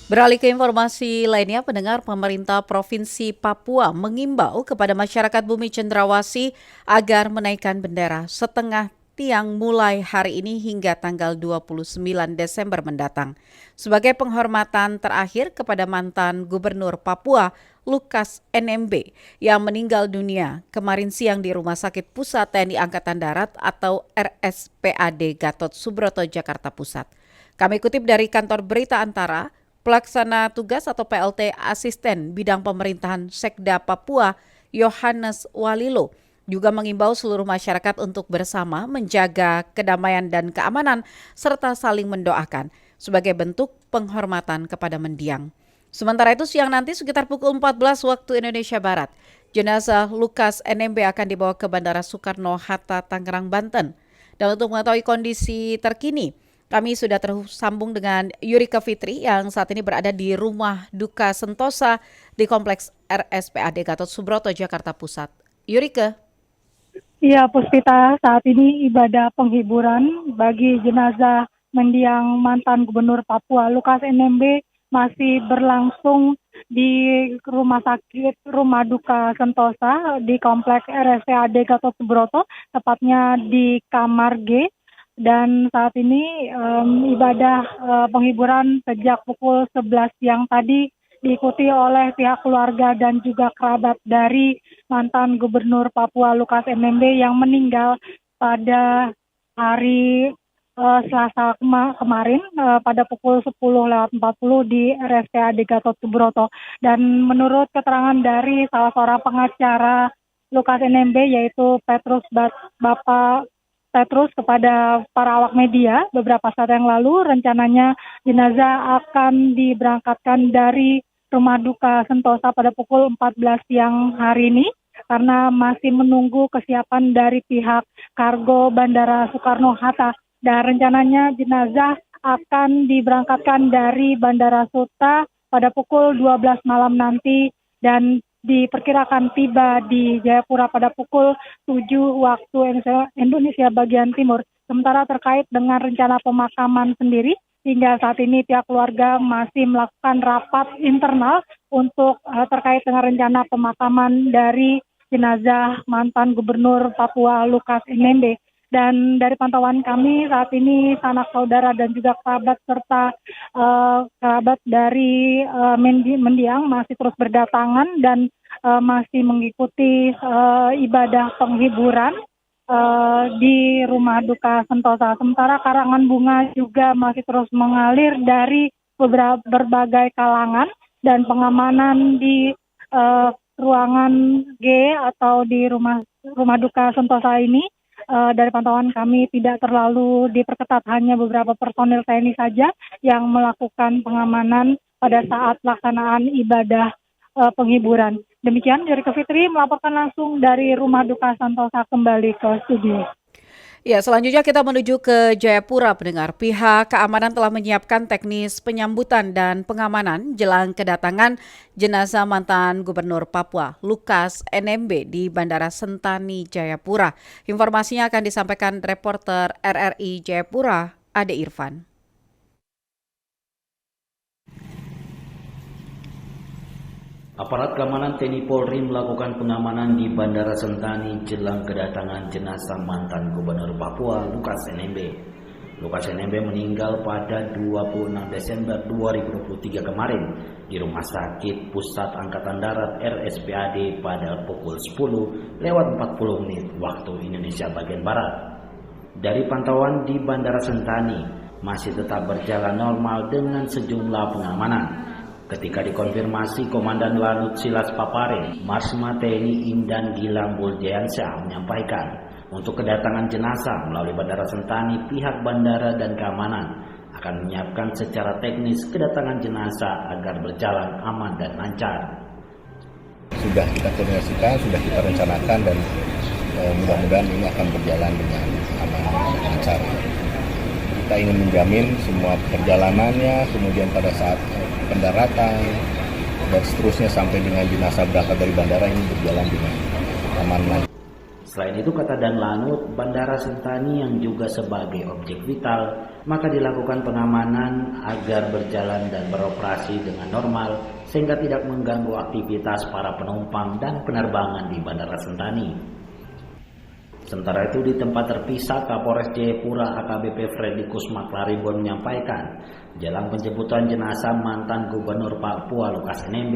Beralih ke informasi lainnya, pendengar, pemerintah Provinsi Papua mengimbau kepada masyarakat Bumi Cendrawasih agar menaikkan bendera setengah tiang mulai hari ini hingga tanggal 29 Desember mendatang. Sebagai penghormatan terakhir kepada mantan Gubernur Papua, Lukas NMB, yang meninggal dunia kemarin siang di Rumah Sakit Pusat TNI Angkatan Darat atau RSPAD Gatot Subroto, Jakarta Pusat. Kami kutip dari kantor berita Antara, Pelaksana Tugas atau PLT Asisten Bidang Pemerintahan Sekda Papua, Yohanes Walilo, juga mengimbau seluruh masyarakat untuk bersama menjaga kedamaian dan keamanan serta saling mendoakan sebagai bentuk penghormatan kepada mendiang. Sementara itu siang nanti sekitar pukul 14 waktu Indonesia Barat, jenazah Lukas NMB akan dibawa ke Bandara Soekarno-Hatta, Tangerang, Banten. Dan untuk mengetahui kondisi terkini, kami sudah tersambung dengan Yurika Fitri yang saat ini berada di Rumah Duka Sentosa di Kompleks RSPAD Gatot Subroto, Jakarta Pusat. Yurika. Iya, Puspita, saat ini ibadah penghiburan bagi jenazah mendiang mantan Gubernur Papua Lukas NMB masih berlangsung di Rumah Sakit Rumah Duka Sentosa di Kompleks RSPAD Gatot Subroto, tepatnya di Kamar G. Dan saat ini ibadah penghiburan sejak pukul 11 siang tadi diikuti oleh pihak keluarga dan juga kerabat dari mantan Gubernur Papua Lukas NMB yang meninggal pada hari Selasa kemarin pada pukul 10.40 di RSPAD Gatot Subroto. Dan menurut keterangan dari salah seorang pengacara Lukas NMB yaitu Bapak Petrus kepada para awak media beberapa saat yang lalu, rencananya jenazah akan diberangkatkan dari Rumah Duka Sentosa pada pukul 14 siang hari ini karena masih menunggu kesiapan dari pihak kargo Bandara Soekarno-Hatta, dan rencananya jenazah akan diberangkatkan dari Bandara Suta pada pukul 12 malam nanti dan diperkirakan tiba di Jayapura pada pukul 7 waktu Indonesia bagian timur. Sementara terkait dengan rencana pemakaman sendiri, hingga saat ini pihak keluarga masih melakukan rapat internal untuk terkait dengan rencana pemakaman dari jenazah mantan Gubernur Papua Lukas NMB. Dan dari pantauan kami saat ini sanak saudara dan juga kerabat serta kerabat dari mendiang masih terus berdatangan dan masih mengikuti ibadah penghiburan di Rumah Duka Sentosa. Sementara karangan bunga juga masih terus mengalir dari berbagai kalangan dan pengamanan di ruangan G atau di rumah Duka Sentosa ini. Dari pantauan kami tidak terlalu diperketat, hanya beberapa personil TNI saja yang melakukan pengamanan pada saat pelaksanaan ibadah penghiburan. Demikian dari Fitri melaporkan langsung dari Rumah Duka Sentosa kembali ke studio. Ya, selanjutnya kita menuju ke Jayapura, pendengar. Pihak keamanan telah menyiapkan teknis penyambutan dan pengamanan jelang kedatangan jenazah mantan Gubernur Papua, Lukas NMB di Bandara Sentani, Jayapura. Informasinya akan disampaikan reporter RRI Jayapura, Ade Irfan. Aparat keamanan TNI Polri melakukan pengamanan di Bandara Sentani jelang kedatangan jenazah mantan Gubernur Papua Lukas NMB. Lukas NMB meninggal pada 26 Desember 2023 kemarin di Rumah Sakit Pusat Angkatan Darat RSPAD pada pukul 10.40 waktu Indonesia bagian Barat. Dari pantauan di Bandara Sentani masih tetap berjalan normal dengan sejumlah pengamanan. Ketika dikonfirmasi Komandan Lanut Silas Papare, Marsma TNI Indan Gilang Buljayansyah menyampaikan untuk kedatangan jenazah melalui Bandara Sentani, pihak bandara dan keamanan akan menyiapkan secara teknis kedatangan jenazah agar berjalan aman dan lancar. Sudah kita koordinasikan, sudah kita rencanakan dan mudah-mudahan ini akan berjalan dengan aman dan lancar. Kita ingin menjamin semua perjalanannya, kemudian pada saat pendaratan dan seterusnya sampai dengan jenazah berangkat dari bandara ini berjalan dengan aman. Selain itu, kata Dan Lanut, Bandara Sentani yang juga sebagai objek vital maka dilakukan pengamanan agar berjalan dan beroperasi dengan normal sehingga tidak mengganggu aktivitas para penumpang dan penerbangan di Bandara Sentani. Sementara itu di tempat terpisah, Kapolres Jayapura AKBP Freddy Kusmaklaribon menyampaikan, jelang penjemputan jenazah mantan Gubernur Papua Lukas NMB,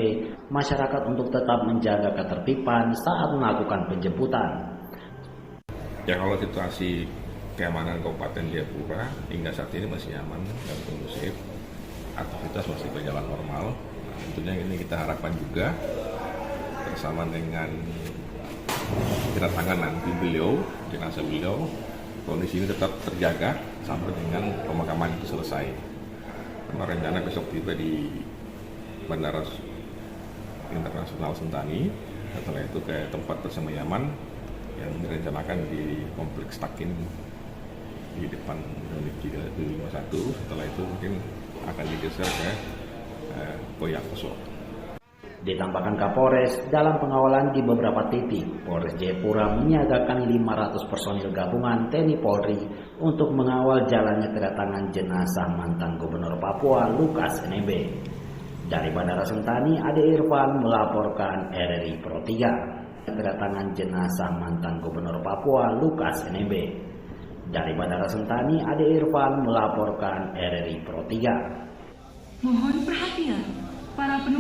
masyarakat untuk tetap menjaga ketertiban saat melakukan penjemputan. Ya, kalau situasi keamanan Kabupaten Jayapura hingga saat ini masih aman dan kondusif, aktivitas masih berjalan normal. Nah, tentunya ini kita harapkan juga bersama dengan kedatangan nanti jenazah beliau, kondisi ini tetap terjaga sampai dengan pemakaman itu selesai. Karena rencana besok tiba di Bandara Internasional Sentani, setelah itu ke tempat persemayaman yang direncanakan di Kompleks Takin di depan Unit 351. Setelah itu mungkin akan digeser ke Koyakuso. Ditambahkan Kapolres, dalam pengawalan di beberapa titik, Polres Jayapura menyiagakan 500 personil gabungan TNI Polri untuk mengawal jalannya kedatangan jenazah mantan Gubernur Papua Lukas NMB. Dari Bandara Sentani, Ade Irfan melaporkan RRI Pro 3. Kedatangan jenazah mantan Gubernur Papua Lukas NMB. Dari Bandara Sentani, Ade Irfan melaporkan RRI Pro 3. Mohon perhatian para penumpang.